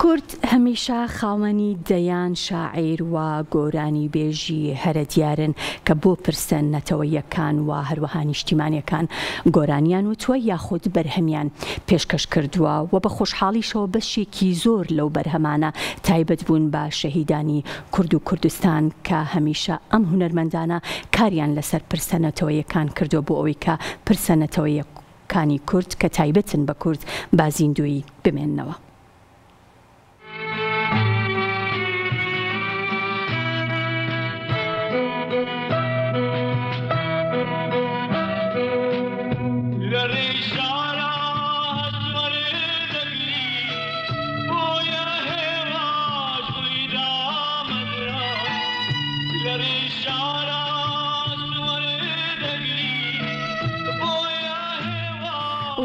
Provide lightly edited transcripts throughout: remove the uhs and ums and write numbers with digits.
کورد هەمیشە خاوەنی دەیان شاعیر و گۆرانی بێژی هەرە دیارن کە بۆ پرسە نەتەوەیەکان و هەروەها نیشتیمانیەکان گۆرانیان وتووە یاخود بەرهەمیان پێشکەش کردووە و بە خۆشحاڵیشەوە بەشێکی زۆر لەو بەرهەمانە تایبەت بوون بە شەهیدانی کورد و کوردستان کە هەمیشە ئەم هونەرمەندانە کاریان لەسەر پرسە نەتەوەیەکان کردو بۆ ئەوەی کە پرسە نەتەوەیەکانی کورد کە تایبەتن بە کورد بازیندوی بمێننەوە.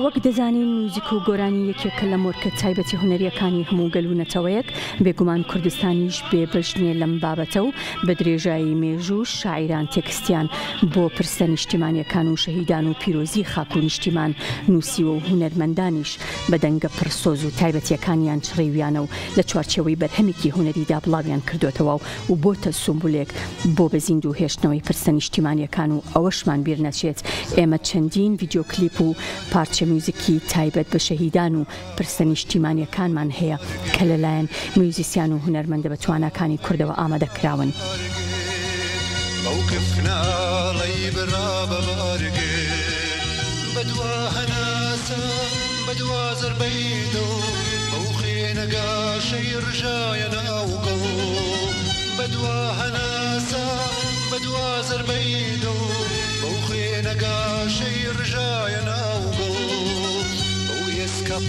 وەک دەزانین موزیک و گۆرانی یەکێکە لە مۆرکە تایبەتی هونەریەکانی هەموو گەل و نەتەوەیەک بێگومان کوردستانیش بێبەشنیە لەم بابەتە و بە درێژایی مێژوو شاعیران تێکستیان بۆ پرسە نیشتیمانیەکان و شەهیدان و پیرۆزی خاک و نیشتیمان نووسیوە و هونەرمەندانیش بە دەنگە پرسۆز و تایبەتیەکانیان چڕێویانە و لە چوارچێوەی بەرهەمێکی هونەریدا بڵاویان کردوێتەوە و بۆتە سومبولێک بۆ بەزیند و هێشتنەوەی پرسە نیشتیمانیەکان و ئەوەشمان بیر نەچێت ئێمە چەندین ڤیدیۆ کلیپ و پارچە موزیکی تایبەت بە شەهیدان و پرسە نیشتیمانیەکانمان هەیە کە لەلایەن موزیسیان و هونەرمەندە بە تواناکانی کوردەوە ئامادەکراون.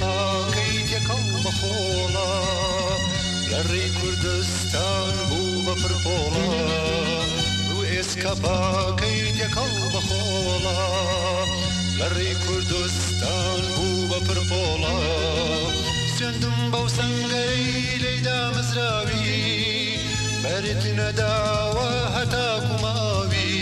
پاکەیتێکەڵ بەخۆڵە لە ڕێی کوردستان بوو بە پرپۆڵە ڕوو ئێسکە پاکەیتێکەڵ بەخۆڵە لە ڕێی کوردستان بوو بە پرپۆڵە سوێندم بەو سەنگەرەی لەیدا مزراوی بەرت نەداوە هەتا کوماوی